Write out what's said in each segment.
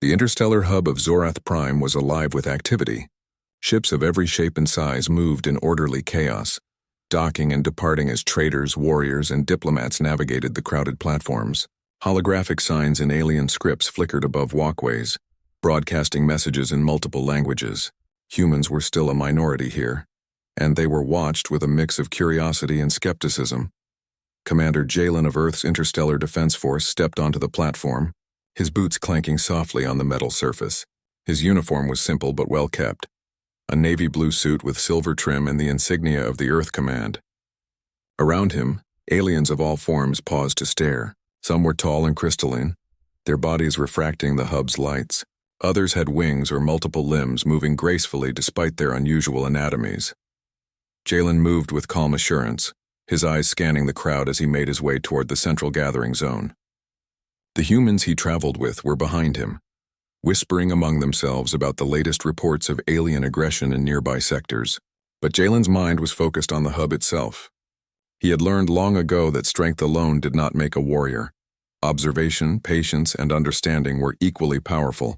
The interstellar hub of Zorath Prime was alive with activity. Ships of every shape and size moved in orderly chaos, docking and departing as traders, warriors, and diplomats navigated the crowded platforms. Holographic signs in alien scripts flickered above walkways, broadcasting messages in multiple languages. Humans were still a minority here, and they were watched with a mix of curiosity and skepticism. Commander Jalen of Earth's Interstellar Defense Force stepped onto the platform, his boots clanking softly on the metal surface. His uniform was simple but well kept, a navy blue suit with silver trim and the insignia of the Earth Command. Around him, aliens of all forms paused to stare. Some were tall and crystalline, their bodies refracting the hub's lights. Others had wings or multiple limbs moving gracefully despite their unusual anatomies. Jalen moved with calm assurance, his eyes scanning the crowd as he made his way toward the central gathering zone. The humans he traveled with were behind him, whispering among themselves about the latest reports of alien aggression in nearby sectors. But Jalen's mind was focused on the hub itself. He had learned long ago that strength alone did not make a warrior. Observation, patience, and understanding were equally powerful.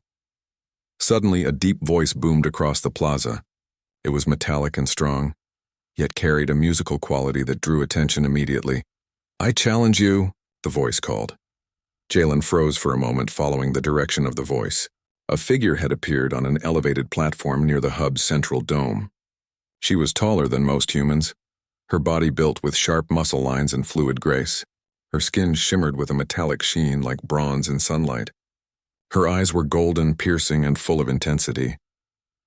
Suddenly, a deep voice boomed across the plaza. It was metallic and strong, yet carried a musical quality that drew attention immediately. "I challenge you," the voice called. Jalen froze for a moment following the direction of the voice. A figure had appeared on an elevated platform near the hub's central dome. She was taller than most humans, her body built with sharp muscle lines and fluid grace. Her skin shimmered with a metallic sheen like bronze in sunlight. Her eyes were golden, piercing, and full of intensity.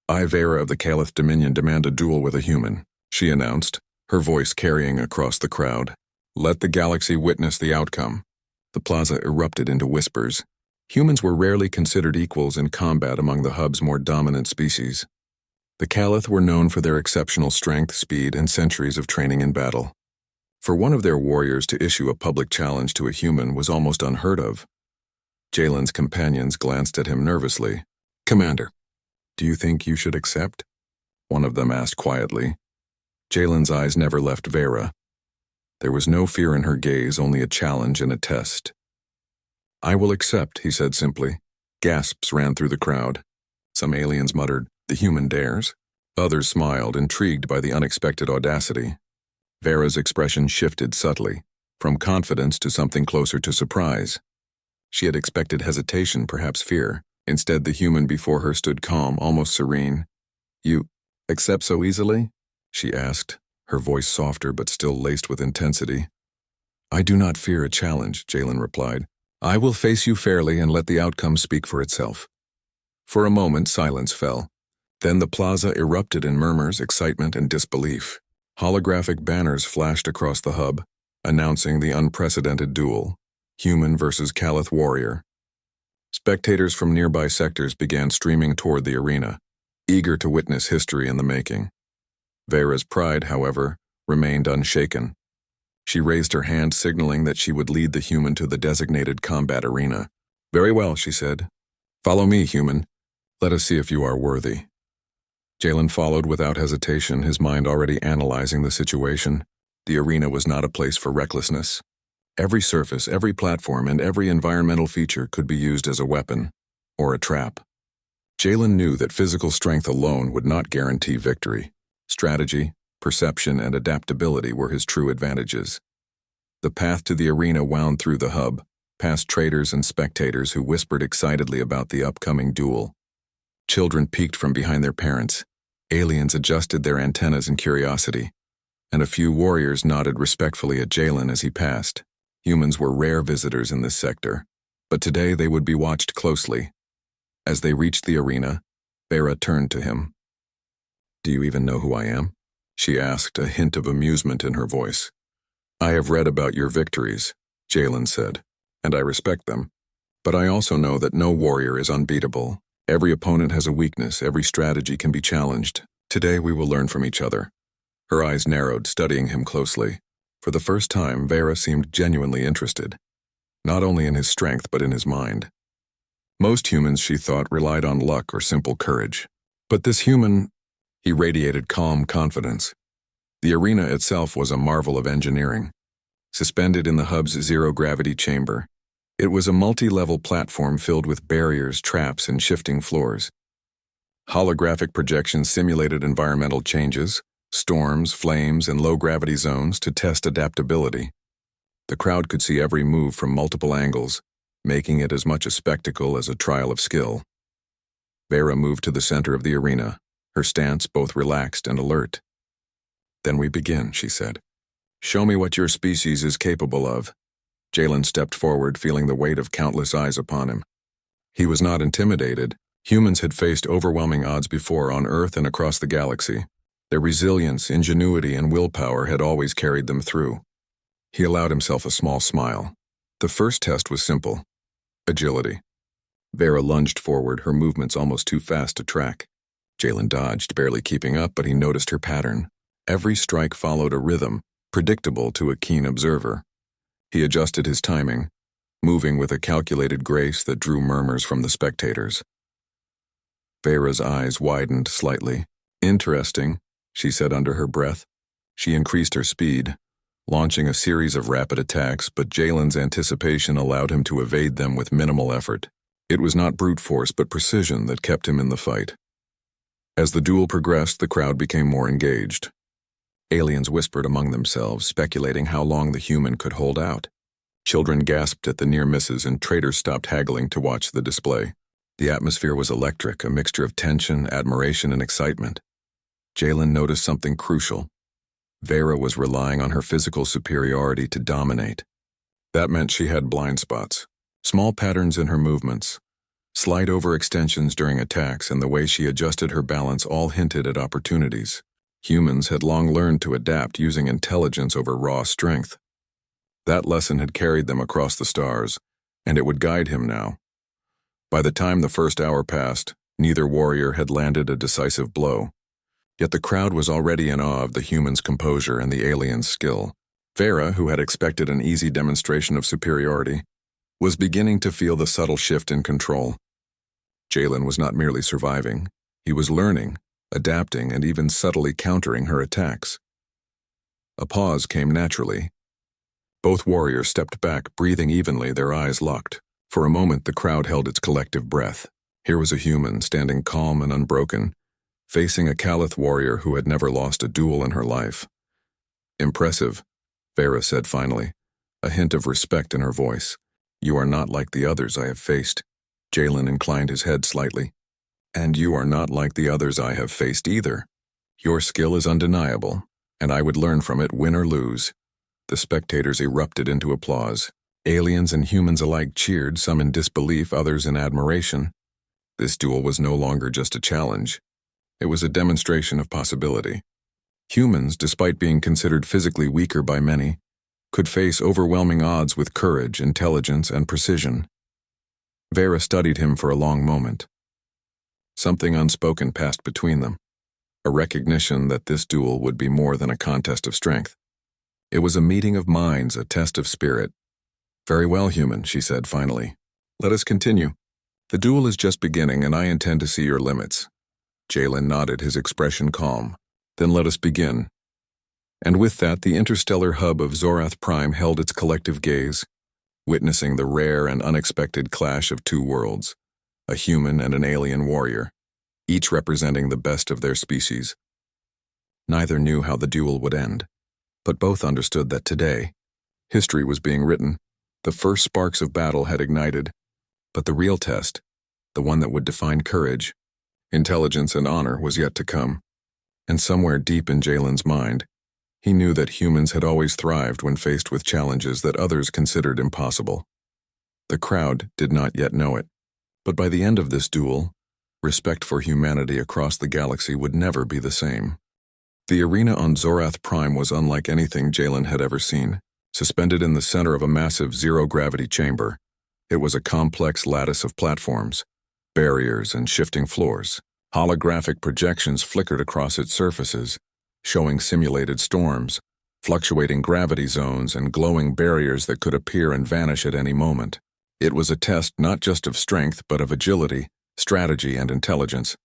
"I, Vera of the Caliph Dominion, demand a duel with a human," she announced, her voice carrying across the crowd. "Let the galaxy witness the outcome." The plaza erupted into whispers. Humans were rarely considered equals in combat among the hub's more dominant species. The Caliph were known for their exceptional strength, speed, and centuries of training in battle. For one of their warriors to issue a public challenge to a human was almost unheard of. Jalen's companions glanced at him nervously. "Commander, do you think you should accept?" one of them asked quietly. Jalen's eyes never left Vera. There was no fear in her gaze, only a challenge and a test. "I will accept," he said simply. Gasps ran through the crowd. Some aliens muttered, "The human dares." Others smiled, intrigued by the unexpected audacity. Vera's expression shifted subtly, from confidence to something closer to surprise. She had expected hesitation, perhaps fear. Instead, the human before her stood calm, almost serene. "You accept so easily?" she asked, her voice softer but still laced with intensity. "I do not fear a challenge," Jalen replied. "I will face you fairly and let the outcome speak for itself." For a moment, silence fell. Then the plaza erupted in murmurs, excitement, and disbelief. Holographic banners flashed across the hub, announcing the unprecedented duel, human versus Caliph warrior. Spectators from nearby sectors began streaming toward the arena, eager to witness history in the making. Vera's pride, however, remained unshaken. She raised her hand, signaling that she would lead the human to the designated combat arena. "Very well," she said. "Follow me, human. Let us see if you are worthy." Jalen followed without hesitation, his mind already analyzing the situation. The arena was not a place for recklessness. Every surface, every platform, and every environmental feature could be used as a weapon or a trap. Jalen knew that physical strength alone would not guarantee victory. Strategy, perception, and adaptability were his true advantages. The path to the arena wound through the hub, past traders and spectators who whispered excitedly about the upcoming duel. Children peeked from behind their parents, aliens adjusted their antennas in curiosity, and a few warriors nodded respectfully at Jalen as he passed. Humans were rare visitors in this sector, but today they would be watched closely. As they reached the arena, Vera turned to him. "Do you even know who I am?" she asked, a hint of amusement in her voice. "I have read about your victories," Jalen said, "and I respect them. But I also know that no warrior is unbeatable. Every opponent has a weakness, every strategy can be challenged. Today we will learn from each other." Her eyes narrowed, studying him closely. For the first time, Vera seemed genuinely interested, not only in his strength but in his mind. Most humans, she thought, relied on luck or simple courage. But this human, he radiated calm confidence. The arena itself was a marvel of engineering. Suspended in the hub's zero-gravity chamber, It was a multi-level platform filled with barriers, traps, and shifting floors. Holographic projections simulated environmental changes, storms, flames, and low-gravity zones to test adaptability. The crowd could see every move from multiple angles, making it as much a spectacle as a trial of skill. Vera moved to the center of the arena, her stance both relaxed and alert. "Then we begin," she said. "Show me what your species is capable of." Jalen stepped forward, feeling the weight of countless eyes upon him. He was not intimidated. Humans had faced overwhelming odds before on Earth and across the galaxy. Their resilience, ingenuity, and willpower had always carried them through. He allowed himself a small smile. The first test was simple: agility. Vera lunged forward, her movements almost too fast to track. Jalen dodged, barely keeping up, but he noticed her pattern. Every strike followed a rhythm, predictable to a keen observer. He adjusted his timing, moving with a calculated grace that drew murmurs from the spectators. Vera's eyes widened slightly. "Interesting," she said under her breath. She increased her speed, launching a series of rapid attacks, but Jalen's anticipation allowed him to evade them with minimal effort. It was not brute force but precision that kept him in the fight. As the duel progressed, the crowd became more engaged. Aliens whispered among themselves, speculating how long the human could hold out. Children gasped at the near misses, and traders stopped haggling to watch the display. The atmosphere was electric, a mixture of tension, admiration, and excitement. Jalen noticed something crucial. Vera was relying on her physical superiority to dominate. That meant she had blind spots, small patterns in her movements, slight overextensions during attacks, and the way she adjusted her balance all hinted at opportunities. Humans had long learned to adapt using intelligence over raw strength. That lesson had carried them across the stars, and it would guide him now. By the time the first hour passed, neither warrior had landed a decisive blow. Yet the crowd was already in awe of the human's composure and the alien's skill. Vera, who had expected an easy demonstration of superiority, was beginning to feel the subtle shift in control. Jalen was not merely surviving, he was learning, adapting, and even subtly countering her attacks. A pause came naturally. Both warriors stepped back, breathing evenly, their eyes locked. For a moment, the crowd held its collective breath. Here was a human, standing calm and unbroken, facing a Calith warrior who had never lost a duel in her life. "Impressive," Vera said finally, a hint of respect in her voice. "You are not like the others I have faced." Jalen inclined his head slightly. "And you are not like the others I have faced either. Your skill is undeniable, and I would learn from it, win or lose." The spectators erupted into applause. Aliens and humans alike cheered, some in disbelief, others in admiration. This duel was no longer just a challenge. It was a demonstration of possibility. Humans, despite being considered physically weaker by many, could face overwhelming odds with courage, intelligence, and precision. Vera studied him for a long moment. Something unspoken passed between them, a recognition that this duel would be more than a contest of strength. It was a meeting of minds, a test of spirit. "Very well, human," she said finally. "Let us continue. The duel is just beginning, and I intend to see your limits." Jalen nodded, his expression calm. "Then let us begin." And with that, the interstellar hub of Zorath Prime held its collective gaze, witnessing the rare and unexpected clash of two worlds, a human and an alien warrior, each representing the best of their species. Neither knew how the duel would end, but both understood that today, history was being written. The first sparks of battle had ignited, but the real test, the one that would define courage, intelligence, and honor, was yet to come. And somewhere deep in Jalen's mind, he knew that humans had always thrived when faced with challenges that others considered impossible. The crowd did not yet know it, but by the end of this duel, respect for humanity across the galaxy would never be the same. The arena on Zorath Prime was unlike anything Jalen had ever seen. Suspended in the center of a massive zero-gravity chamber, it was a complex lattice of platforms, barriers, and shifting floors. Holographic projections flickered across its surfaces, showing simulated storms, fluctuating gravity zones, and glowing barriers that could appear and vanish at any moment. It was a test not just of strength, but of agility, strategy, and intelligence.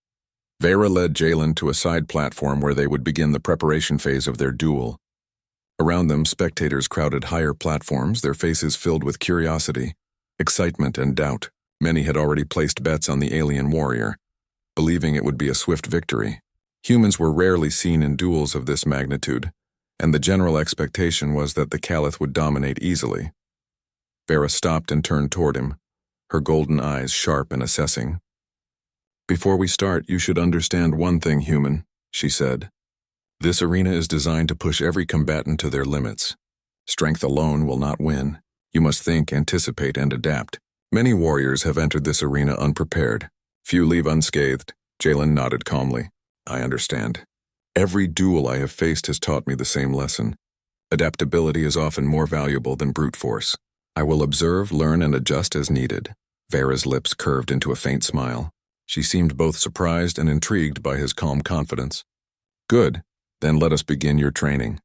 Vera led Jalen to a side platform where they would begin the preparation phase of their duel. Around them, spectators crowded higher platforms, their faces filled with curiosity. excitement and doubt. Many had already placed bets on the alien warrior, believing it would be a swift victory. Humans were rarely seen in duels of this magnitude, and the general expectation was that the Caliph would dominate easily. Vera stopped and turned toward him, her golden eyes sharp and assessing. "Before we start, you should understand one thing, human," she said. "This arena is designed to push every combatant to their limits. Strength alone will not win. You must think, anticipate, and adapt. Many warriors have entered this arena unprepared. Few leave unscathed." Jalen nodded calmly. "I understand. Every duel I have faced has taught me the same lesson. Adaptability is often more valuable than brute force. I will observe, learn, and adjust as needed." Vera's lips curved into a faint smile. She seemed both surprised and intrigued by his calm confidence. "Good. Then let us begin your training."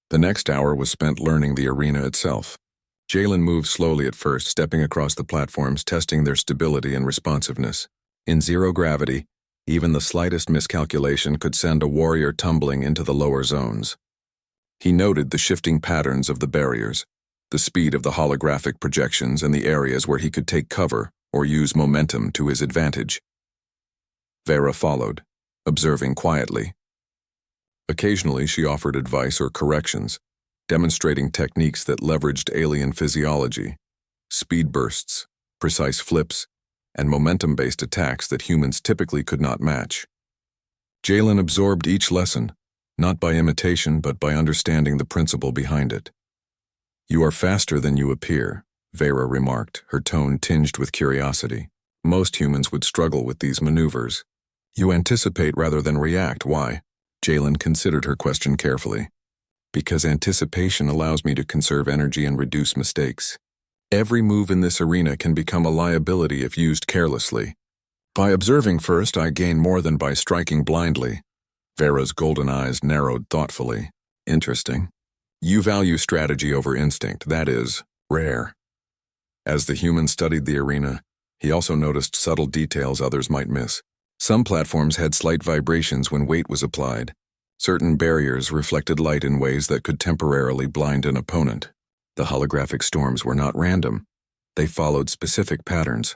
The next hour was spent learning the arena itself. Jalen moved slowly at first, stepping across the platforms, testing their stability and responsiveness. In zero gravity, even the slightest miscalculation could send a warrior tumbling into the lower zones. He noted the shifting patterns of the barriers, the speed of the holographic projections, and the areas where he could take cover or use momentum to his advantage. Vera followed, observing quietly. Occasionally, she offered advice or corrections, demonstrating techniques that leveraged alien physiology, speed bursts, precise flips, and momentum-based attacks that humans typically could not match. Jalen absorbed each lesson, not by imitation but by understanding the principle behind it. "You are faster than you appear," Vera remarked, her tone tinged with curiosity. "Most humans would struggle with these maneuvers. You anticipate rather than react. Why?" Jalen considered her question carefully. "Because anticipation allows me to conserve energy and reduce mistakes. Every move in this arena can become a liability if used carelessly. By observing first, I gain more than by striking blindly." Vera's golden eyes narrowed thoughtfully. "Interesting. You value strategy over instinct. That is rare." As the human studied the arena, he also noticed subtle details others might miss. Some platforms had slight vibrations when weight was applied. Certain barriers reflected light in ways that could temporarily blind an opponent. The holographic storms were not random. They followed specific patterns.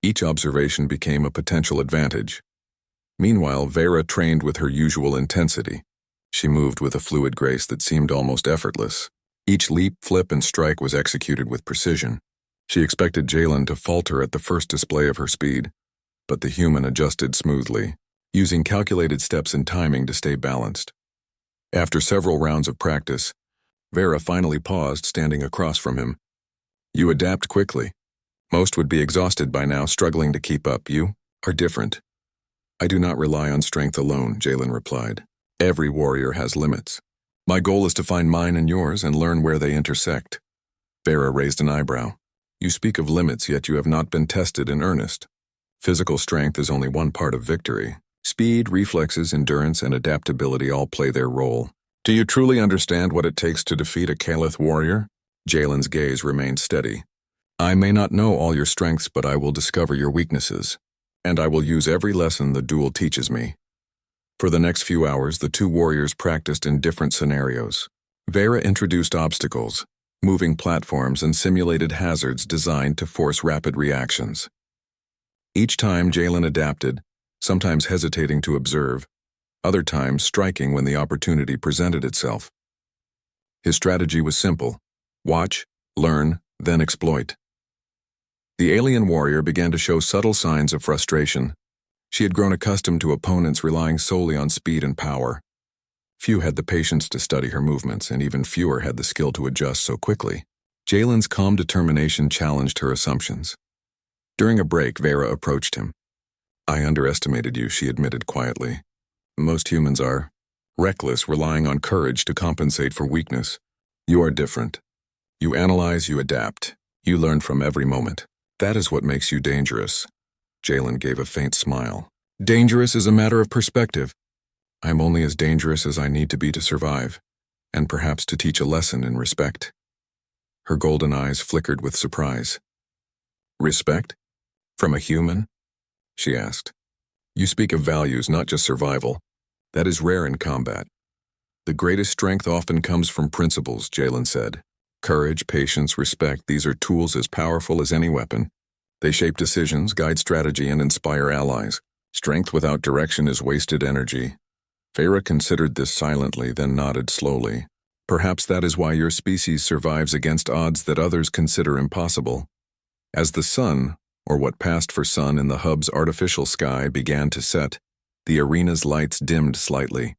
Each observation became a potential advantage. Meanwhile, Vera trained with her usual intensity. She moved with a fluid grace that seemed almost effortless. Each leap, flip, and strike was executed with precision. She expected Jalen to falter at the first display of her speed, but the human adjusted smoothly, using calculated steps and timing to stay balanced. After several rounds of practice, Vera finally paused, standing across from him. "You adapt quickly. Most would be exhausted by now, struggling to keep up. You are different." "I do not rely on strength alone," Jalen replied. "Every warrior has limits. My goal is to find mine and yours and learn where they intersect." Vera raised an eyebrow. "You speak of limits, yet you have not been tested in earnest. Physical strength is only one part of victory. Speed, reflexes, endurance, and adaptability all play their role. Do you truly understand what it takes to defeat a Caliph warrior?" Jalen's gaze remained steady. "I may not know all your strengths, but I will discover your weaknesses, and I will use every lesson the duel teaches me." For the next few hours, the two warriors practiced in different scenarios. Vera introduced obstacles, moving platforms, and simulated hazards designed to force rapid reactions. Each time Jalen adapted, sometimes hesitating to observe, other times striking when the opportunity presented itself. His strategy was simple: watch, learn, then exploit. The alien warrior began to show subtle signs of frustration. She had grown accustomed to opponents relying solely on speed and power. Few had the patience to study her movements, and even fewer had the skill to adjust so quickly. Jalen's calm determination challenged her assumptions. During a break, Vera approached him. "I underestimated you," she admitted quietly. "Most humans are reckless, relying on courage to compensate for weakness. You are different. You analyze, you adapt, you learn from every moment. That is what makes you dangerous." Jalen gave a faint smile. "Dangerous is a matter of perspective. I am only as dangerous as I need to be to survive, and perhaps to teach a lesson in respect." Her golden eyes flickered with surprise. "Respect? From a human?" she asked. "You speak of values, not just survival. That is rare in combat. The greatest strength often comes from principles," Jalen said. Courage, patience, respect, these are tools as powerful as any weapon. They shape decisions, guide strategy, and inspire allies. Strength without direction is wasted energy. Vera considered this silently, then nodded slowly. Perhaps that is why your species survives against odds that others consider impossible. As the sun, or what passed for sun in the hub's artificial sky, began to set, the arena's lights dimmed slightly.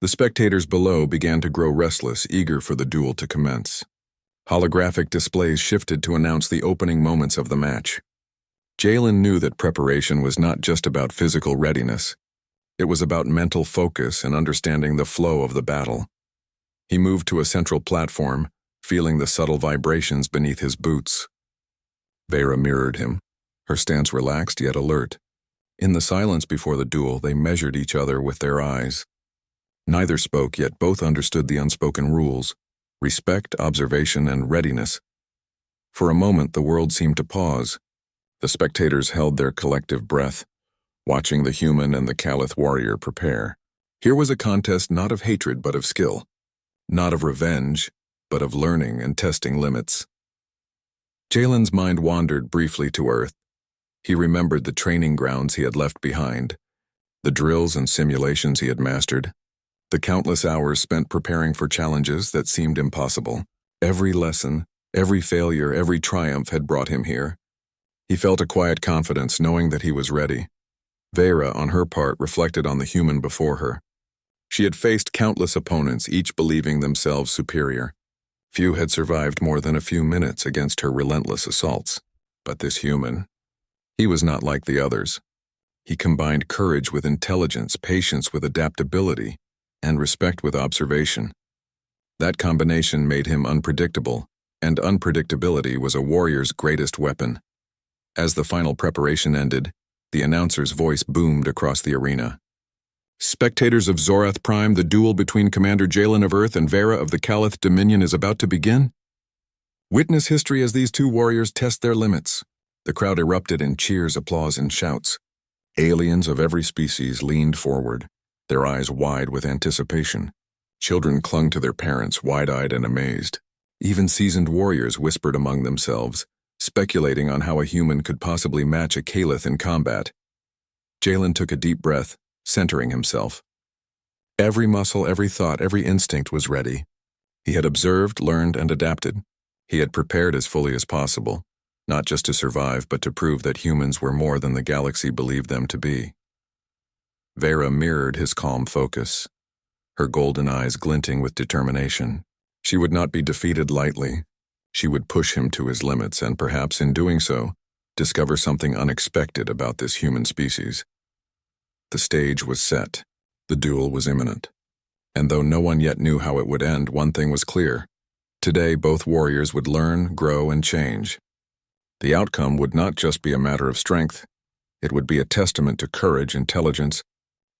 The spectators below began to grow restless, eager for the duel to commence. Holographic displays shifted to announce the opening moments of the match. Jalen knew that preparation was not just about physical readiness. It was about mental focus and understanding the flow of the battle. He moved to a central platform, feeling the subtle vibrations beneath his boots. Vera mirrored him, her stance relaxed yet alert. In the silence before the duel, they measured each other with their eyes. Neither spoke, yet both understood the unspoken rules: respect, observation, and readiness. For a moment, the world seemed to pause. The spectators held their collective breath, watching the human and the Caliph warrior prepare. Here was a contest not of hatred but of skill, not of revenge, but of learning and testing limits. Jalen's mind wandered briefly to Earth. He remembered the training grounds he had left behind, the drills and simulations he had mastered, the countless hours spent preparing for challenges that seemed impossible. Every lesson, every failure, every triumph had brought him here. He felt a quiet confidence, knowing that he was ready. Vera, on her part, reflected on the human before her. She had faced countless opponents, each believing themselves superior. Few had survived more than a few minutes against her relentless assaults. But this human, he was not like the others. He combined courage with intelligence, patience with adaptability, and respect with observation. That combination made him unpredictable, and unpredictability was a warrior's greatest weapon. As the final preparation ended, the announcer's voice boomed across the arena. Spectators of Zorath Prime, the duel between Commander Jalen of Earth and Vera of the Caliph Dominion is about to begin. Witness history as these two warriors test their limits. The crowd erupted in cheers, applause, and shouts. Aliens of every species leaned forward, their eyes wide with anticipation. Children clung to their parents, wide-eyed and amazed. Even seasoned warriors whispered among themselves, speculating on how a human could possibly match a Caliph in combat. Jalen took a deep breath, centering himself. Every muscle, every thought, every instinct was ready. He had observed, learned, and adapted. He had prepared as fully as possible, not just to survive, but to prove that humans were more than the galaxy believed them to be. Vera mirrored his calm focus, her golden eyes glinting with determination. She would not be defeated lightly. She would push him to his limits and perhaps in doing so, discover something unexpected about this human species. The stage was set. The duel was imminent. And though no one yet knew how it would end, one thing was clear. Today, both warriors would learn, grow, and change. The outcome would not just be a matter of strength. It would be a testament to courage, intelligence,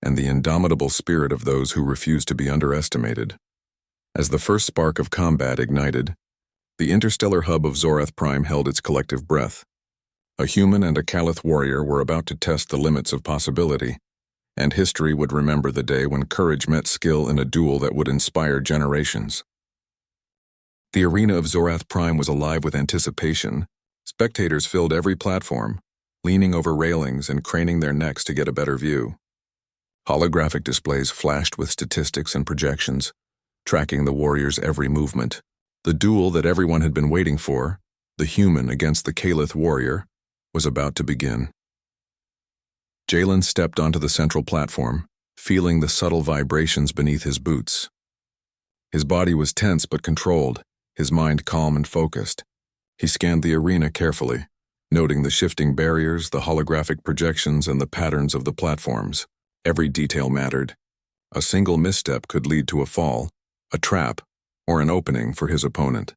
and the indomitable spirit of those who refuse to be underestimated. As the first spark of combat ignited, the interstellar hub of Zorath Prime held its collective breath. A human and a Caliph warrior were about to test the limits of possibility, and history would remember the day when courage met skill in a duel that would inspire generations. The arena of Zorath Prime was alive with anticipation. Spectators filled every platform, leaning over railings and craning their necks to get a better view. Holographic displays flashed with statistics and projections, tracking the warriors' every movement. The duel that everyone had been waiting for, the human against the Caliph warrior, was about to begin. Jalen stepped onto the central platform, feeling the subtle vibrations beneath his boots. His body was tense but controlled, his mind calm and focused. He scanned the arena carefully, noting the shifting barriers, the holographic projections, and the patterns of the platforms. Every detail mattered. A single misstep could lead to a fall, a trap, or an opening for his opponent.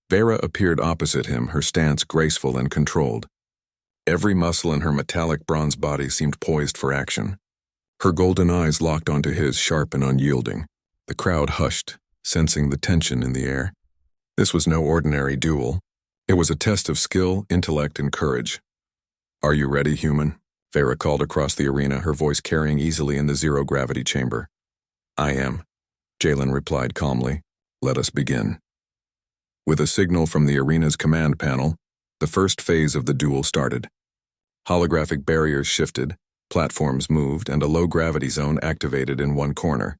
Vera appeared opposite him, her stance graceful and controlled. Every muscle in her metallic bronze body seemed poised for action. Her golden eyes locked onto his, sharp and unyielding. The crowd hushed, sensing the tension in the air. This was no ordinary duel. It was a test of skill, intellect, and courage. "Are you ready, human?" Vera called across the arena, her voice carrying easily in the zero-gravity chamber. "I am," Jalen replied calmly. "Let us begin." With a signal from the arena's command panel, the first phase of the duel started. Holographic barriers shifted, platforms moved, and a low-gravity zone activated in one corner.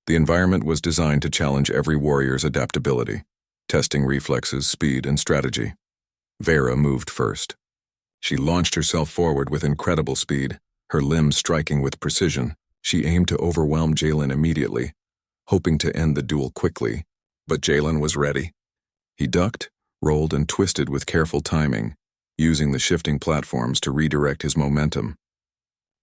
The environment was designed to challenge every warrior's adaptability, testing reflexes, speed, and strategy. Vera moved first. She launched herself forward with incredible speed, her limbs striking with precision. She aimed to overwhelm Jalen immediately, hoping to end the duel quickly, but Jalen was ready. He ducked, rolled, and twisted with careful timing, using the shifting platforms to redirect his momentum.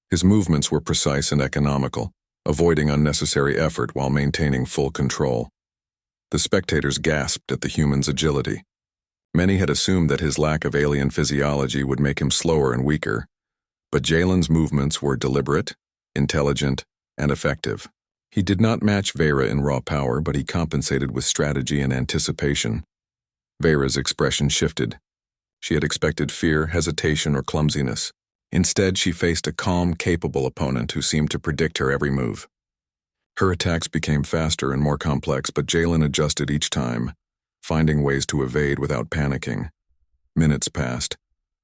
His movements were precise and economical, avoiding unnecessary effort while maintaining full control. The spectators gasped at the human's agility. Many had assumed that his lack of alien physiology would make him slower and weaker, but Jalen's movements were deliberate, intelligent, and effective. He did not match Vera in raw power, but he compensated with strategy and anticipation. Vera's expression shifted. She had expected fear, hesitation, or clumsiness. Instead, she faced a calm, capable opponent who seemed to predict her every move. Her attacks became faster and more complex, but Jalen adjusted each time, finding ways to evade without panicking. Minutes passed,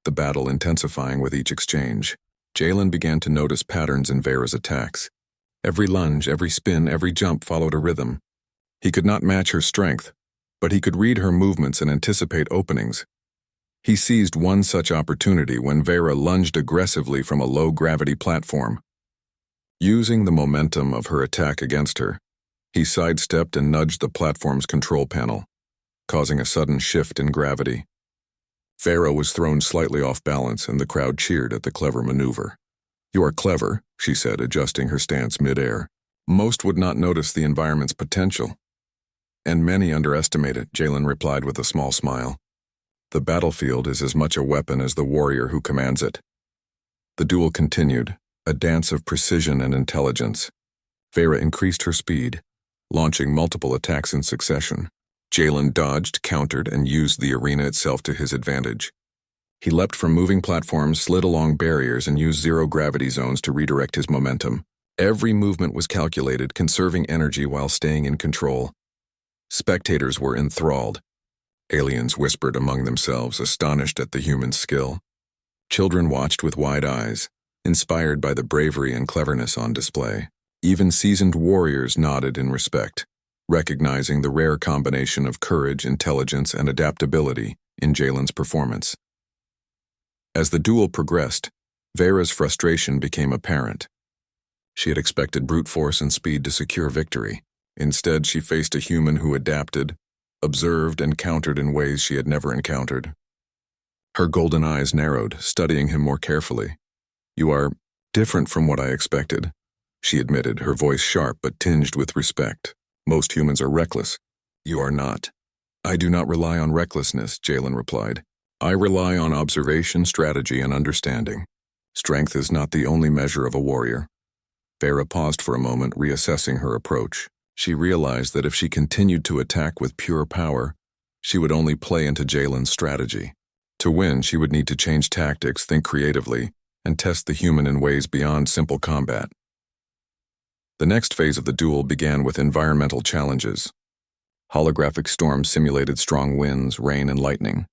the battle intensifying with each exchange. Jalen began to notice patterns in Vera's attacks. Every lunge, every spin, every jump followed a rhythm. He could not match her strength, but he could read her movements and anticipate openings. He seized one such opportunity when Vera lunged aggressively from a low-gravity platform. Using the momentum of her attack against her, he sidestepped and nudged the platform's control panel, causing a sudden shift in gravity. Vera was thrown slightly off balance, and the crowd cheered at the clever maneuver. "You are clever," she said, adjusting her stance mid-air. "Most would not notice the environment's potential." "And many underestimate it," Jalen replied with a small smile. "The battlefield is as much a weapon as the warrior who commands it." The duel continued, a dance of precision and intelligence. Vera increased her speed, launching multiple attacks in succession. Jalen dodged, countered, and used the arena itself to his advantage. He leapt from moving platforms, slid along barriers, and used zero-gravity zones to redirect his momentum. Every movement was calculated, conserving energy while staying in control. Spectators were enthralled. Aliens whispered among themselves, astonished at the human's skill. Children watched with wide eyes, inspired by the bravery and cleverness on display. Even seasoned warriors nodded in respect, recognizing the rare combination of courage, intelligence, and adaptability in Jalen's performance. As the duel progressed, Vera's frustration became apparent. She had expected brute force and speed to secure victory. Instead, she faced a human who adapted, observed, and countered in ways she had never encountered. Her golden eyes narrowed, studying him more carefully. "You are different from what I expected," she admitted, her voice sharp but tinged with respect. "Most humans are reckless. You are not." "I do not rely on recklessness," Jalen replied. "I rely on observation, strategy, and understanding. Strength is not the only measure of a warrior." Vera paused for a moment, reassessing her approach. She realized that if she continued to attack with pure power, she would only play into Jalen's strategy. To win, she would need to change tactics, think creatively, and test the human in ways beyond simple combat. The next phase of the duel began with environmental challenges. Holographic storms simulated strong winds, rain, and lightning.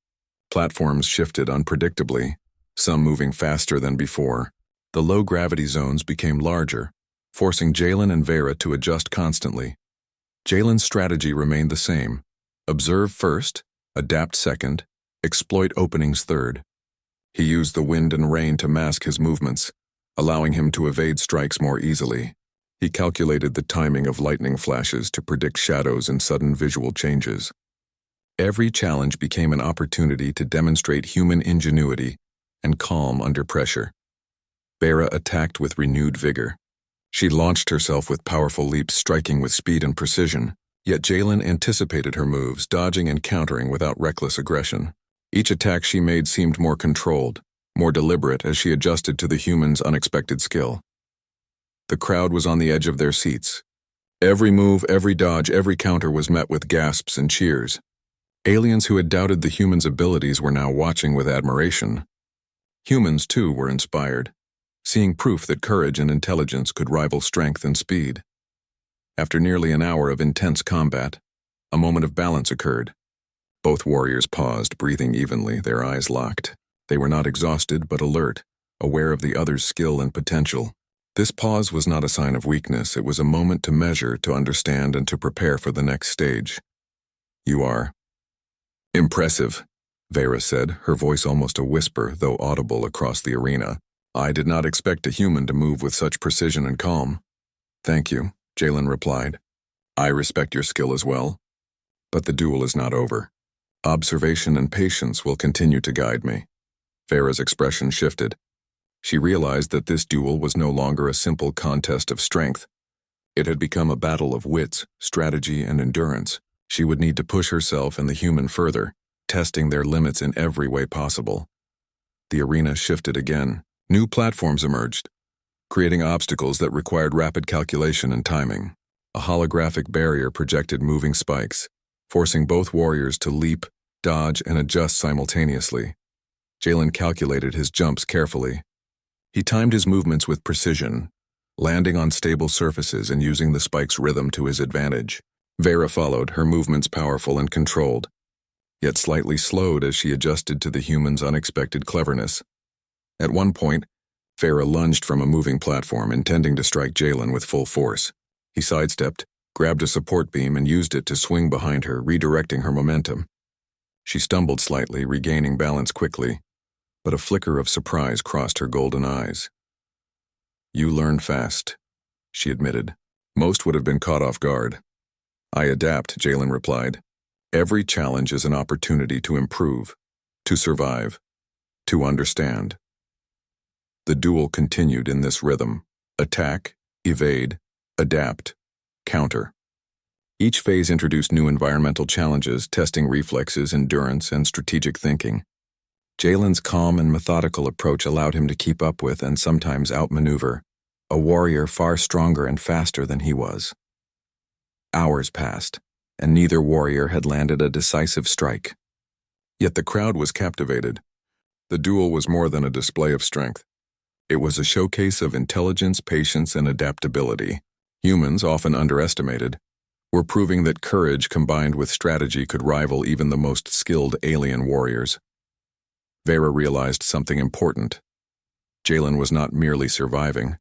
Platforms shifted unpredictably, some moving faster than before. The low-gravity zones became larger, forcing Jalen and Vera to adjust constantly. Jalen's strategy remained the same: observe first, adapt second, exploit openings third. He used the wind and rain to mask his movements, allowing him to evade strikes more easily. He calculated the timing of lightning flashes to predict shadows and sudden visual changes. Every challenge became an opportunity to demonstrate human ingenuity and calm under pressure. Vera attacked with renewed vigor. She launched herself with powerful leaps, striking with speed and precision. Yet Jalen anticipated her moves, dodging and countering without reckless aggression. Each attack she made seemed more controlled, more deliberate as she adjusted to the human's unexpected skill. The crowd was on the edge of their seats. Every move, every dodge, every counter was met with gasps and cheers. Aliens who had doubted the human's abilities were now watching with admiration. Humans, too, were inspired, seeing proof that courage and intelligence could rival strength and speed. After nearly an hour of intense combat, a moment of balance occurred. Both warriors paused, breathing evenly, their eyes locked. They were not exhausted, but alert, aware of the other's skill and potential. This pause was not a sign of weakness. It was a moment to measure, to understand, and to prepare for the next stage. "You are impressive," Vera said, her voice almost a whisper, though audible across the arena. "I did not expect a human to move with such precision and calm." "Thank you," Jalen replied. "I respect your skill as well. But the duel is not over. Observation and patience will continue to guide me." Vera's expression shifted. She realized that this duel was no longer a simple contest of strength. It had become a battle of wits, strategy, and endurance. She would need to push herself and the human further, testing their limits in every way possible. The arena shifted again. New platforms emerged, creating obstacles that required rapid calculation and timing. A holographic barrier projected moving spikes, forcing both warriors to leap, dodge, and adjust simultaneously. Jalen calculated his jumps carefully. He timed his movements with precision, landing on stable surfaces and using the spike's rhythm to his advantage. Vera followed, her movements powerful and controlled, yet slightly slowed as she adjusted to the human's unexpected cleverness. At one point, Vera lunged from a moving platform, intending to strike Jalen with full force. He sidestepped, grabbed a support beam, and used it to swing behind her, redirecting her momentum. She stumbled slightly, regaining balance quickly, but a flicker of surprise crossed her golden eyes. "You learn fast," she admitted. "Most would have been caught off guard." "I adapt," Jalen replied. "Every challenge is an opportunity to improve, to survive, to understand." The duel continued in this rhythm: attack, evade, adapt, counter. Each phase introduced new environmental challenges, testing reflexes, endurance, and strategic thinking. Jalen's calm and methodical approach allowed him to keep up with and sometimes outmaneuver a warrior far stronger and faster than he was. Hours passed, and neither warrior had landed a decisive strike. Yet the crowd was captivated. The duel was more than a display of strength. It was a showcase of intelligence, patience, and adaptability. Humans, often underestimated, were proving that courage combined with strategy could rival even the most skilled alien warriors. Vera realized something important. Jalen was not merely surviving.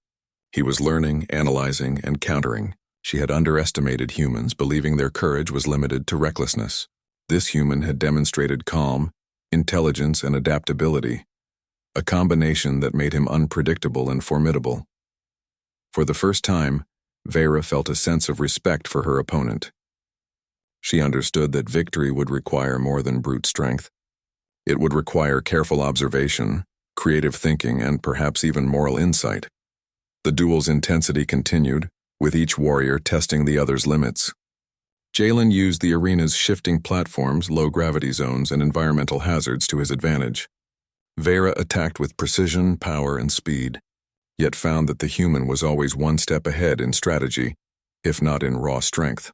He was learning, analyzing, and countering. She had underestimated humans, believing their courage was limited to recklessness. This human had demonstrated calm, intelligence, and adaptability, a combination that made him unpredictable and formidable. For the first time, Vera felt a sense of respect for her opponent. She understood that victory would require more than brute strength. It would require careful observation, creative thinking, and perhaps even moral insight. The duel's intensity continued, with each warrior testing the other's limits. Jalen used the arena's shifting platforms, low-gravity zones, and environmental hazards to his advantage. Vera attacked with precision, power, and speed, yet found that the human was always one step ahead in strategy, if not in raw strength.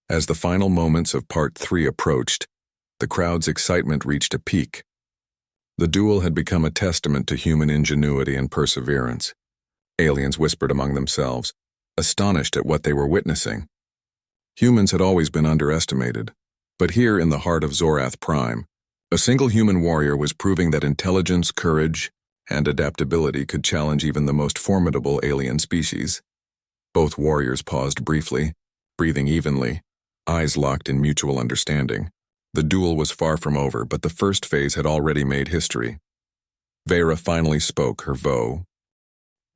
As the final moments of Part 3 approached, the crowd's excitement reached a peak. The duel had become a testament to human ingenuity and perseverance. Aliens whispered among themselves, astonished at what they were witnessing. Humans had always been underestimated, but here in the heart of Zorath Prime, a single human warrior was proving that intelligence, courage, and adaptability could challenge even the most formidable alien species. Both warriors paused briefly, breathing evenly, eyes locked in mutual understanding. The duel was far from over, but the first phase had already made history. Vera finally spoke, her vow.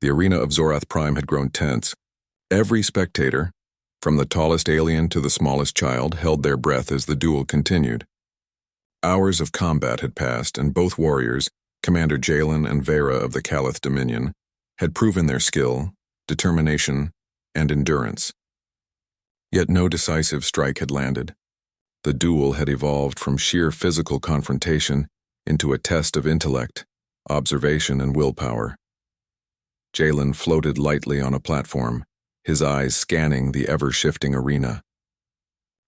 The arena of Zorath Prime had grown tense. Every spectator, from the tallest alien to the smallest child, held their breath as the duel continued. Hours of combat had passed, and both warriors, Commander Jalen and Vera of the Calith Dominion, had proven their skill, determination, and endurance. Yet no decisive strike had landed. The duel had evolved from sheer physical confrontation into a test of intellect, observation, and willpower. Jalen floated lightly on a platform, his eyes scanning the ever-shifting arena.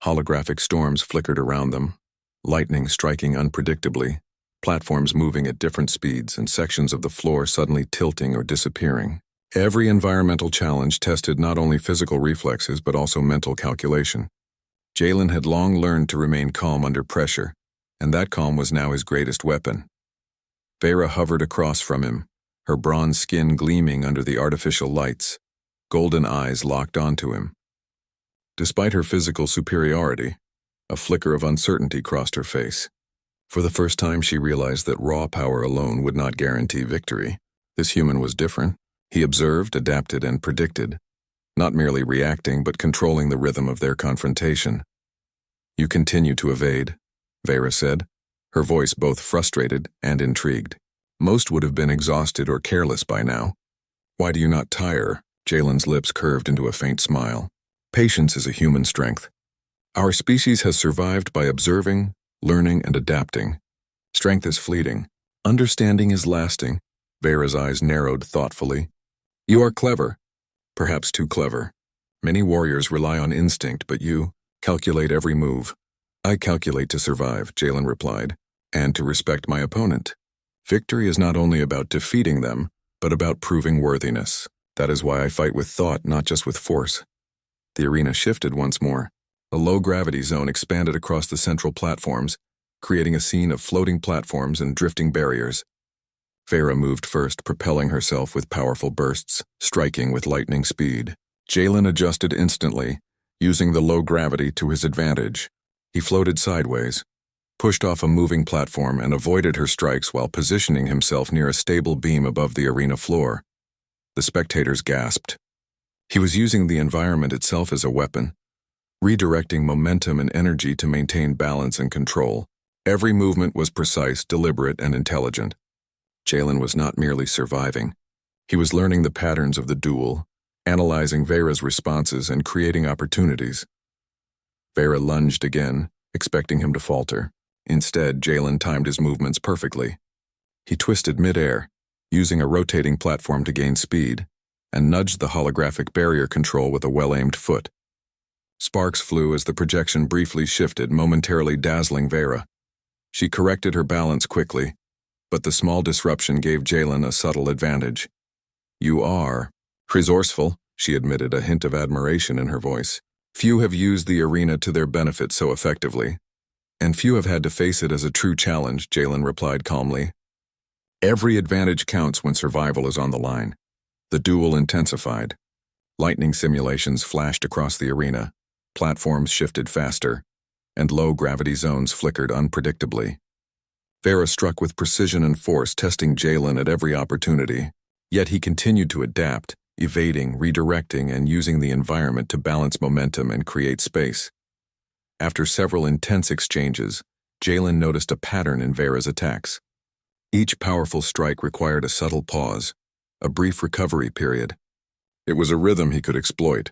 Holographic storms flickered around them, lightning striking unpredictably, platforms moving at different speeds, and sections of the floor suddenly tilting or disappearing. Every environmental challenge tested not only physical reflexes but also mental calculation. Jalen had long learned to remain calm under pressure, and that calm was now his greatest weapon. Vera hovered across from him, her bronze skin gleaming under the artificial lights, golden eyes locked onto him. Despite her physical superiority, a flicker of uncertainty crossed her face. For the first time, she realized that raw power alone would not guarantee victory. This human was different. He observed, adapted, and predicted, not merely reacting but controlling the rhythm of their confrontation. "You continue to evade," Vera said, her voice both frustrated and intrigued. "Most would have been exhausted or careless by now. Why do you not tire?" Jalen's lips curved into a faint smile. "Patience is a human strength. Our species has survived by observing, learning, and adapting. Strength is fleeting. Understanding is lasting." Vera's eyes narrowed thoughtfully. "You are clever. Perhaps too clever. Many warriors rely on instinct, but you calculate every move." "I calculate to survive," Jalen replied, "and to respect my opponent. Victory is not only about defeating them, but about proving worthiness. That is why I fight with thought, not just with force." The arena shifted once more. A low-gravity zone expanded across the central platforms, creating a scene of floating platforms and drifting barriers. Vera moved first, propelling herself with powerful bursts, striking with lightning speed. Jalen adjusted instantly, using the low gravity to his advantage. He floated sideways, pushed off a moving platform, and avoided her strikes while positioning himself near a stable beam above the arena floor. The spectators gasped. He was using the environment itself as a weapon, redirecting momentum and energy to maintain balance and control. Every movement was precise, deliberate, and intelligent. Jalen was not merely surviving. He was learning the patterns of the duel, analyzing Vera's responses, and creating opportunities. Vera lunged again, expecting him to falter. Instead, Jalen timed his movements perfectly. He twisted mid-air, using a rotating platform to gain speed, and nudged the holographic barrier control with a well-aimed foot. Sparks flew as the projection briefly shifted, momentarily dazzling Vera. She corrected her balance quickly, but the small disruption gave Jalen a subtle advantage. "You are resourceful," she admitted, a hint of admiration in her voice. "Few have used the arena to their benefit so effectively, and few have had to face it as a true challenge," Jalen replied calmly. "Every advantage counts when survival is on the line." The duel intensified. Lightning simulations flashed across the arena, platforms shifted faster, and low-gravity zones flickered unpredictably. Vera struck with precision and force, testing Jalen at every opportunity. Yet he continued to adapt, evading, redirecting, and using the environment to balance momentum and create space. After several intense exchanges, Jalen noticed a pattern in Vera's attacks. Each powerful strike required a subtle pause, a brief recovery period. It was a rhythm he could exploit,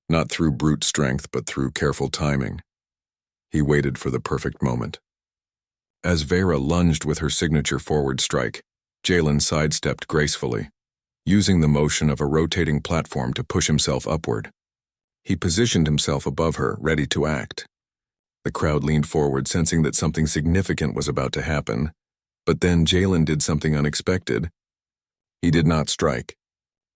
not through brute strength but through careful timing. He waited for the perfect moment. As Vera lunged with her signature forward strike, Jalen sidestepped gracefully, using the motion of a rotating platform to push himself upward. He positioned himself above her, ready to act. The crowd leaned forward, sensing that something significant was about to happen, but then Jalen did something unexpected. He did not strike.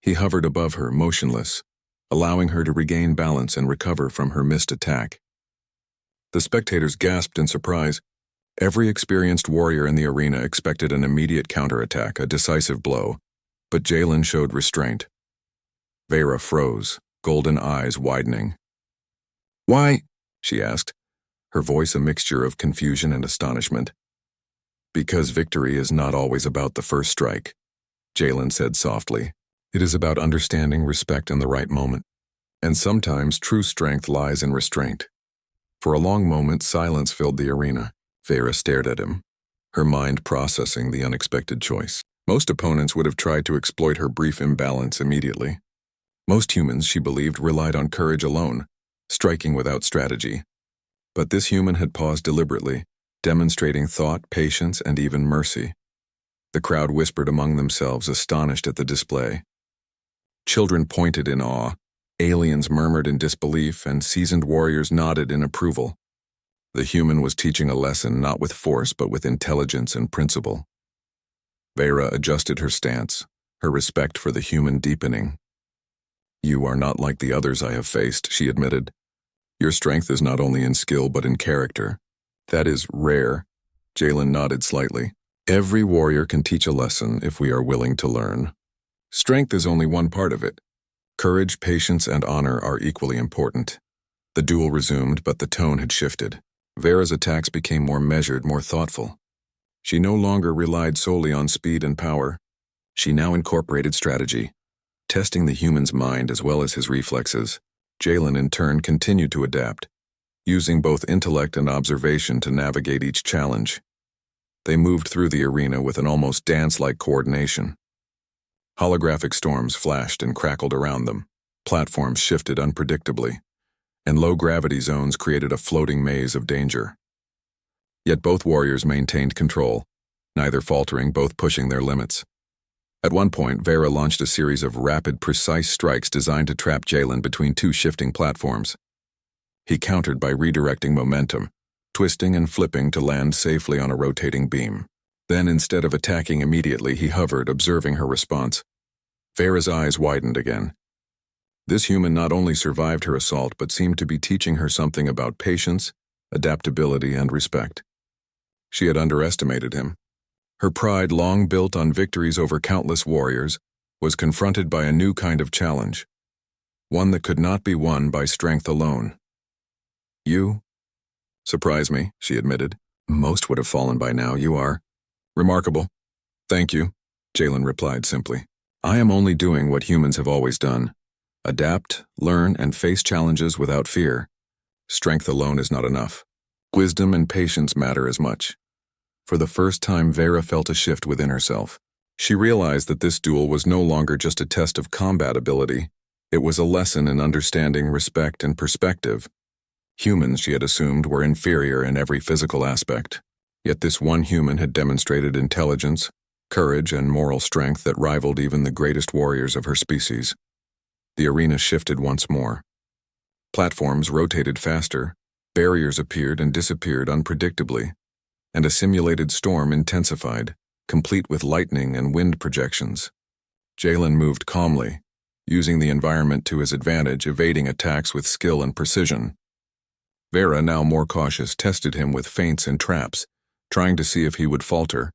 He hovered above her, motionless, allowing her to regain balance and recover from her missed attack. The spectators gasped in surprise. Every experienced warrior in the arena expected an immediate counterattack, a decisive blow, but Jalen showed restraint. Vera froze, golden eyes widening. "Why?" she asked, her voice a mixture of confusion and astonishment. "Because victory is not always about the first strike," Jalen said softly. "It is about understanding, respect, and the right moment. And sometimes true strength lies in restraint." For a long moment, silence filled the arena. Vera stared at him, her mind processing the unexpected choice. Most opponents would have tried to exploit her brief imbalance immediately. Most humans, she believed, relied on courage alone, striking without strategy. But this human had paused deliberately, demonstrating thought, patience, and even mercy. The crowd whispered among themselves, astonished at the display. Children pointed in awe, aliens murmured in disbelief, and seasoned warriors nodded in approval. The human was teaching a lesson not with force but with intelligence and principle. Vera adjusted her stance, her respect for the human deepening. "You are not like the others I have faced," she admitted. Your strength is not only in skill but in character. That is rare. Jalen nodded slightly. Every warrior can teach a lesson if we are willing to learn. Strength is only one part of it. Courage, patience, and honor are equally important. The duel resumed, but the tone had shifted. Vera's attacks became more measured, more thoughtful. She no longer relied solely on speed and power. She now incorporated strategy, testing the human's mind as well as his reflexes. Jalen, in turn, continued to adapt, using both intellect and observation to navigate each challenge. They moved through the arena with an almost dance-like coordination. Holographic storms flashed and crackled around them. Platforms shifted unpredictably, and low-gravity zones created a floating maze of danger. Yet both warriors maintained control, neither faltering, both pushing their limits. At one point, Vera launched a series of rapid, precise strikes designed to trap Jalen between two shifting platforms. He countered by redirecting momentum, twisting and flipping to land safely on a rotating beam. Then, instead of attacking immediately, he hovered, observing her response. Vera's eyes widened again. This human not only survived her assault but seemed to be teaching her something about patience, adaptability, and respect. She had underestimated him. Her pride, long built on victories over countless warriors, was confronted by a new kind of challenge, one that could not be won by strength alone. You surprise me, she admitted. Most would have fallen by now. You are remarkable. Thank you, Jalen replied simply. I am only doing what humans have always done. Adapt, learn, and face challenges without fear. Strength alone is not enough. Wisdom and patience matter as much. For the first time, Vera felt a shift within herself. She realized that this duel was no longer just a test of combat ability. It was a lesson in understanding, respect, and perspective. Humans, she had assumed, were inferior in every physical aspect. Yet this one human had demonstrated intelligence, courage, and moral strength that rivaled even the greatest warriors of her species. The arena shifted once more. Platforms rotated faster, barriers appeared and disappeared unpredictably, and a simulated storm intensified, complete with lightning and wind projections. Jalen moved calmly, using the environment to his advantage, evading attacks with skill and precision. Vera, now more cautious, tested him with feints and traps, trying to see if he would falter.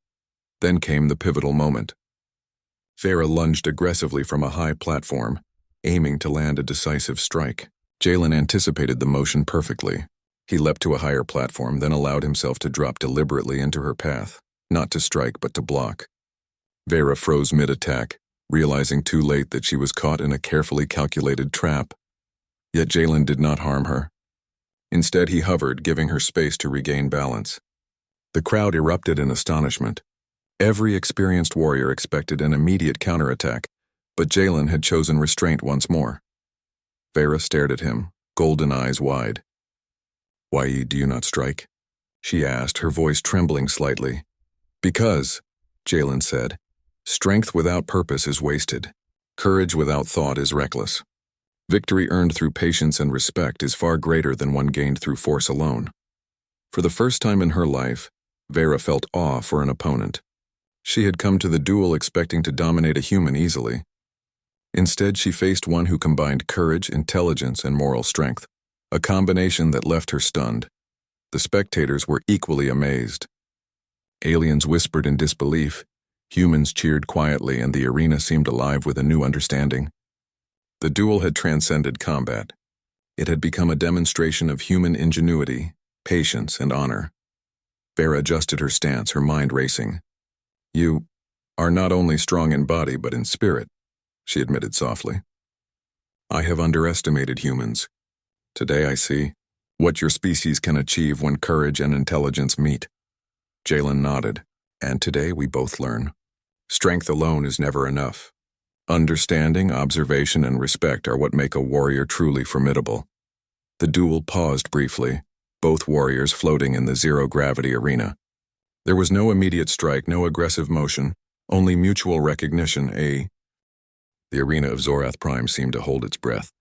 Then came the pivotal moment. Vera lunged aggressively from a high platform, aiming to land a decisive strike. Jalen anticipated the motion perfectly. He leapt to a higher platform, then allowed himself to drop deliberately into her path, not to strike but to block. Vera froze mid-attack, realizing too late that she was caught in a carefully calculated trap. Yet Jalen did not harm her. Instead, he hovered, giving her space to regain balance. The crowd erupted in astonishment. Every experienced warrior expected an immediate counterattack, but Jalen had chosen restraint once more. Vera stared at him, golden eyes wide. "Why do you not strike?" she asked, her voice trembling slightly. "Because," Jalen said, "strength without purpose is wasted. Courage without thought is reckless. Victory earned through patience and respect is far greater than one gained through force alone." For the first time in her life, Vera felt awe for an opponent. She had come to the duel expecting to dominate a human easily. Instead, she faced one who combined courage, intelligence, and moral strength, a combination that left her stunned. The spectators were equally amazed. Aliens whispered in disbelief, humans cheered quietly, and the arena seemed alive with a new understanding. The duel had transcended combat. It had become a demonstration of human ingenuity, patience, and honor. Vera adjusted her stance, her mind racing. "You are not only strong in body but in spirit," she admitted softly. "I have underestimated humans. Today I see what your species can achieve when courage and intelligence meet." Jalen nodded. "And today we both learn. Strength alone is never enough. Understanding, observation, and respect are what make a warrior truly formidable." The duel paused briefly, both warriors floating in the zero-gravity arena. There was no immediate strike, no aggressive motion, only mutual recognition. The arena of Zorath Prime seemed to hold its breath.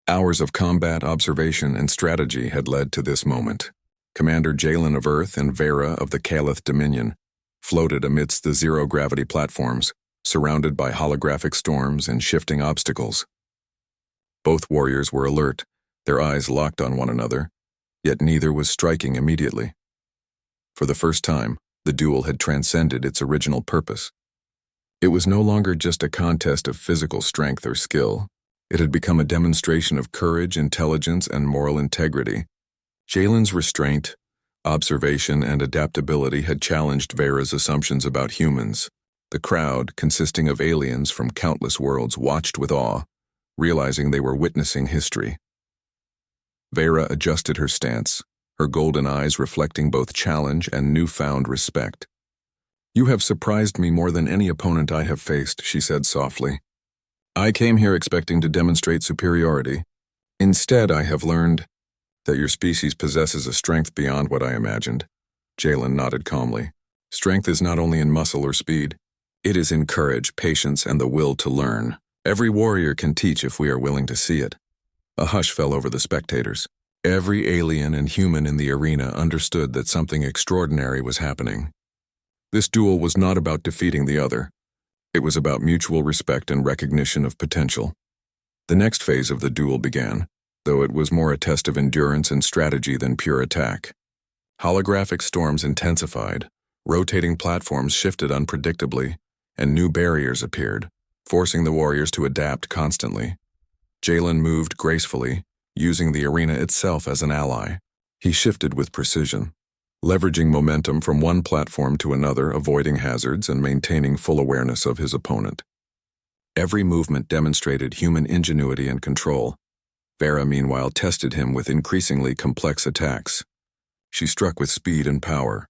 Hours of combat, observation, and strategy had led to this moment. Commander Jalen of Earth and Vera of the Calith Dominion floated amidst the zero-gravity platforms, surrounded by holographic storms and shifting obstacles. Both warriors were alert, Their eyes locked on one another, yet neither was striking immediately. For the first time, the duel had transcended its original purpose. It was no longer just a contest of physical strength or skill. It had become a demonstration of courage, intelligence, and moral integrity. Jalen's restraint, observation, and adaptability had challenged Vera's assumptions about humans. The crowd, consisting of aliens from countless worlds, watched with awe, realizing they were witnessing history. Vera adjusted her stance, her golden eyes reflecting both challenge and newfound respect. "You have surprised me more than any opponent I have faced," she said softly. "I came here expecting to demonstrate superiority. Instead, I have learned that your species possesses a strength beyond what I imagined." Jalen nodded calmly. "Strength is not only in muscle or speed. It is in courage, patience, and the will to learn. Every warrior can teach if we are willing to see it." A hush fell over the spectators. Every alien and human in the arena understood that something extraordinary was happening. This duel was not about defeating the other. It was about mutual respect and recognition of potential. The next phase of the duel began, though it was more a test of endurance and strategy than pure attack. Holographic storms intensified, rotating platforms shifted unpredictably, and new barriers appeared, forcing the warriors to adapt constantly. Jalen moved gracefully, using the arena itself as an ally. He shifted with precision, leveraging momentum from one platform to another, avoiding hazards and maintaining full awareness of his opponent. Every movement demonstrated human ingenuity and control. Vera, meanwhile, tested him with increasingly complex attacks. She struck with speed and power,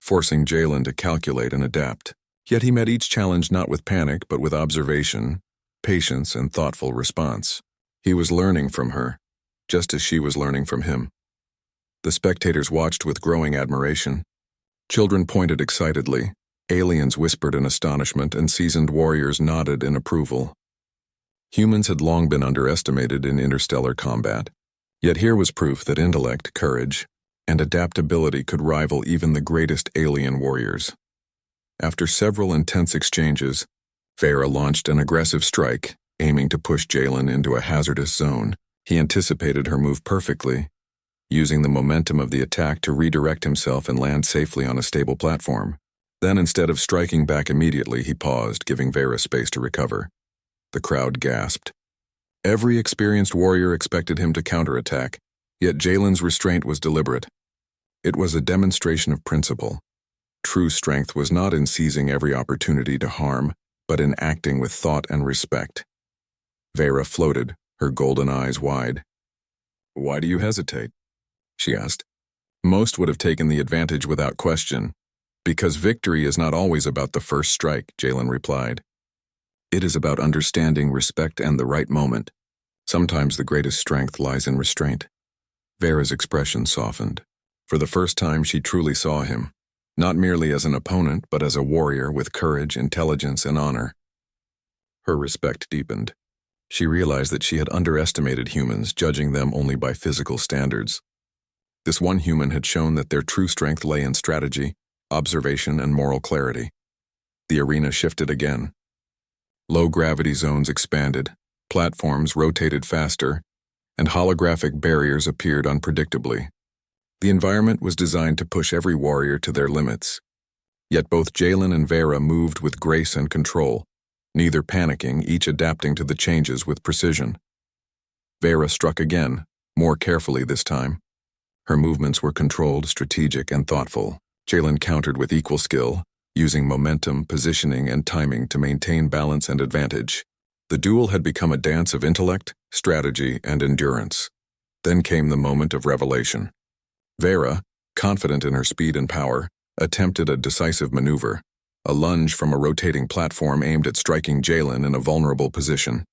forcing Jalen to calculate and adapt. Yet he met each challenge not with panic, but with observation, patience, and thoughtful response. He was learning from her, just as she was learning from him. The spectators watched with growing admiration. Children pointed excitedly, aliens whispered in astonishment, and seasoned warriors nodded in approval. Humans had long been underestimated in interstellar combat, yet here was proof that intellect, courage, and adaptability could rival even the greatest alien warriors. After several intense exchanges, Vera launched an aggressive strike, aiming to push Jalen into a hazardous zone. He anticipated her move perfectly, using the momentum of the attack to redirect himself and land safely on a stable platform. Then, instead of striking back immediately, he paused, giving Vera space to recover. The crowd gasped. Every experienced warrior expected him to counterattack, yet Jalen's restraint was deliberate. It was a demonstration of principle. True strength was not in seizing every opportunity to harm, but in acting with thought and respect. Vera floated, her golden eyes wide. "Why do you hesitate?" she asked. "Most would have taken the advantage without question." "Because victory is not always about the first strike," Jalen replied. "It is about understanding, respect, and the right moment. Sometimes the greatest strength lies in restraint." Vera's expression softened. For the first time, she truly saw him, not merely as an opponent, but as a warrior with courage, intelligence, and honor. Her respect deepened. She realized that she had underestimated humans, judging them only by physical standards. This one human had shown that their true strength lay in strategy, observation, and moral clarity. The arena shifted again. Low-gravity zones expanded, platforms rotated faster, and holographic barriers appeared unpredictably. The environment was designed to push every warrior to their limits. Yet both Jalen and Vera moved with grace and control, neither panicking, each adapting to the changes with precision. Vera struck again, more carefully this time. Her movements were controlled, strategic, and thoughtful. Jalen countered with equal skill, using momentum, positioning, and timing to maintain balance and advantage. The duel had become a dance of intellect, strategy, and endurance. Then came the moment of revelation. Vera, confident in her speed and power, attempted a decisive maneuver, a lunge from a rotating platform aimed at striking Jalen in a vulnerable position.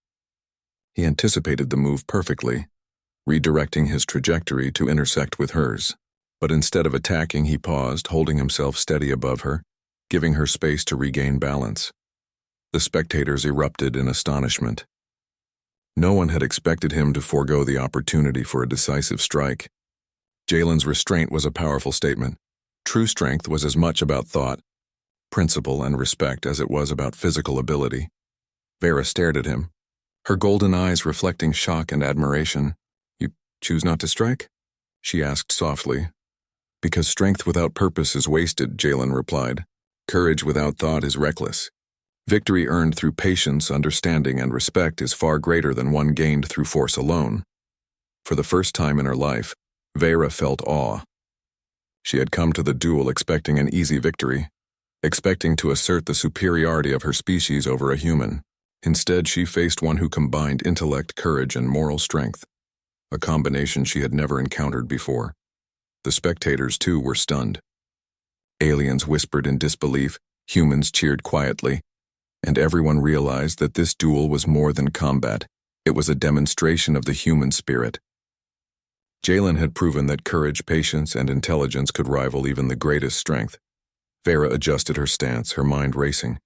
He anticipated the move perfectly, redirecting his trajectory to intersect with hers. But instead of attacking, he paused, holding himself steady above her, giving her space to regain balance. The spectators erupted in astonishment. No one had expected him to forego the opportunity for a decisive strike. Jalen's restraint was a powerful statement. True strength was as much about thought, principle, and respect as it was about physical ability. Vera stared at him, her golden eyes reflecting shock and admiration. Choose not to strike? She asked softly. Because strength without purpose is wasted, Jalen replied. Courage without thought is reckless. Victory earned through patience, understanding, and respect is far greater than one gained through force alone. For the first time in her life, Vera felt awe. She had come to the duel expecting an easy victory, expecting to assert the superiority of her species over a human. Instead, she faced one who combined intellect, courage, and moral strength, a combination she had never encountered before. The spectators, too, were stunned. Aliens whispered in disbelief, humans cheered quietly, and everyone realized that this duel was more than combat. It was a demonstration of the human spirit. Jalen had proven that courage, patience, and intelligence could rival even the greatest strength. Vera adjusted her stance, her mind racing.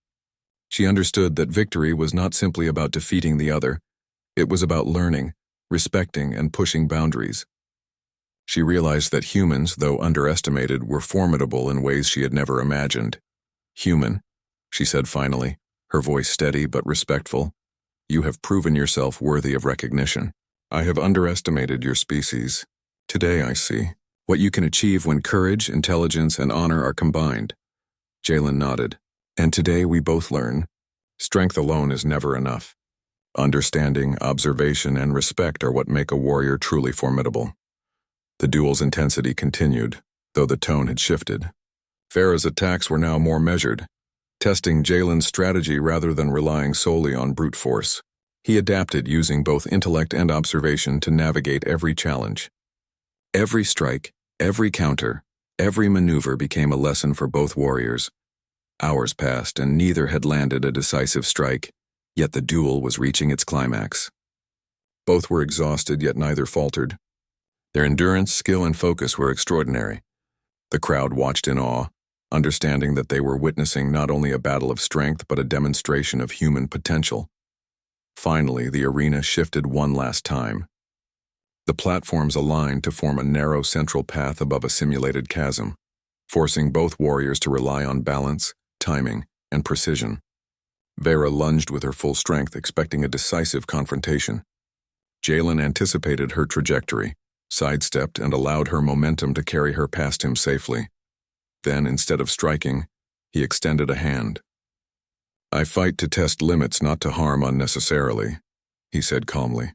She understood that victory was not simply about defeating the other. It was about learning, respecting, and pushing boundaries. She realized that humans, though underestimated, were formidable in ways she had never imagined. Human, she said finally, her voice steady but respectful, you have proven yourself worthy of recognition. I have underestimated your species. Today I see what you can achieve when courage, intelligence, and honor are combined. Jalen nodded. And today we both learn, strength alone is never enough. Understanding, observation, and respect are what make a warrior truly formidable. The duel's intensity continued, though the tone had shifted. Vera's attacks were now more measured, testing Jalen's strategy rather than relying solely on brute force. He adapted using both intellect and observation to navigate every challenge. Every strike, every counter, every maneuver became a lesson for both warriors. Hours passed and neither had landed a decisive strike, yet the duel was reaching its climax. Both were exhausted, yet neither faltered. Their endurance, skill, and focus were extraordinary. The crowd watched in awe, understanding that they were witnessing not only a battle of strength but a demonstration of human potential. Finally, the arena shifted one last time. The platforms aligned to form a narrow central path above a simulated chasm, forcing both warriors to rely on balance, timing, and precision. Vera lunged with her full strength, expecting a decisive confrontation. Jalen anticipated her trajectory, sidestepped, and allowed her momentum to carry her past him safely. Then, instead of striking, he extended a hand. I fight to test limits, not to harm unnecessarily, he said calmly.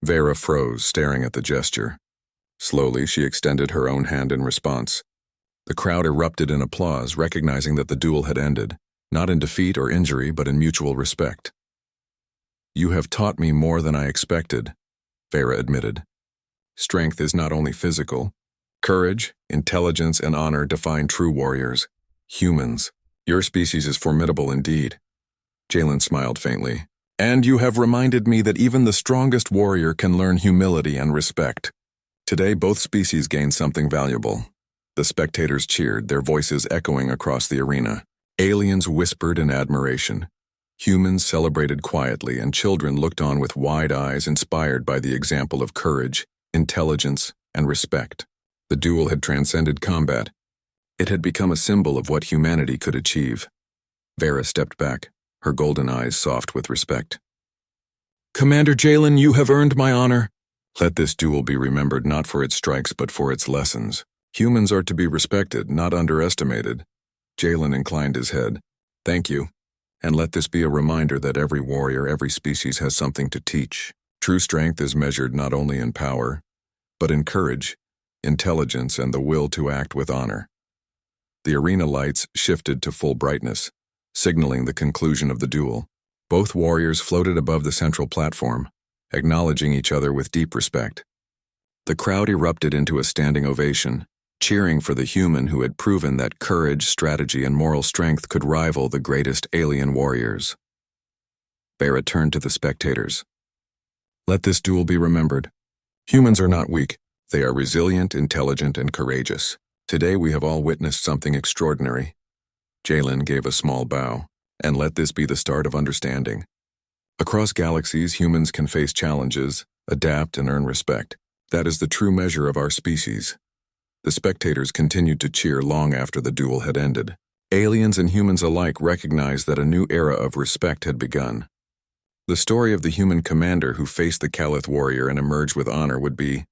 Vera froze, staring at the gesture. Slowly, she extended her own hand in response. The crowd erupted in applause, recognizing that the duel had ended, not in defeat or injury, but in mutual respect. You have taught me more than I expected, Vera admitted. Strength is not only physical. Courage, intelligence, and honor define true warriors. Humans. Your species is formidable indeed. Jalen smiled faintly. And you have reminded me that even the strongest warrior can learn humility and respect. Today, both species gained something valuable. The spectators cheered, their voices echoing across the arena. Aliens whispered in admiration. Humans celebrated quietly, and children looked on with wide eyes, inspired by the example of courage, intelligence, and respect. The duel had transcended combat. It had become a symbol of what humanity could achieve. Vera stepped back, her golden eyes soft with respect. Commander Jalen, you have earned my honor. Let this duel be remembered not for its strikes but for its lessons. Humans are to be respected, not underestimated. Jalen inclined his head. Thank you. And let this be a reminder that every warrior, every species has something to teach. True strength is measured not only in power, but in courage, intelligence, and the will to act with honor. The arena lights shifted to full brightness, signaling the conclusion of the duel. Both warriors floated above the central platform, acknowledging each other with deep respect. The crowd erupted into a standing ovation, cheering for the human who had proven that courage, strategy, and moral strength could rival the greatest alien warriors. Vera turned to the spectators. Let this duel be remembered. Humans are not weak. They are resilient, intelligent, and courageous. Today we have all witnessed something extraordinary. Jalen gave a small bow. And let this be the start of understanding. Across galaxies, humans can face challenges, adapt, and earn respect. That is the true measure of our species. The spectators continued to cheer long after the duel had ended. Aliens and humans alike recognized that a new era of respect had begun. The story of the human commander who faced the Caliph warrior and emerged with honor would be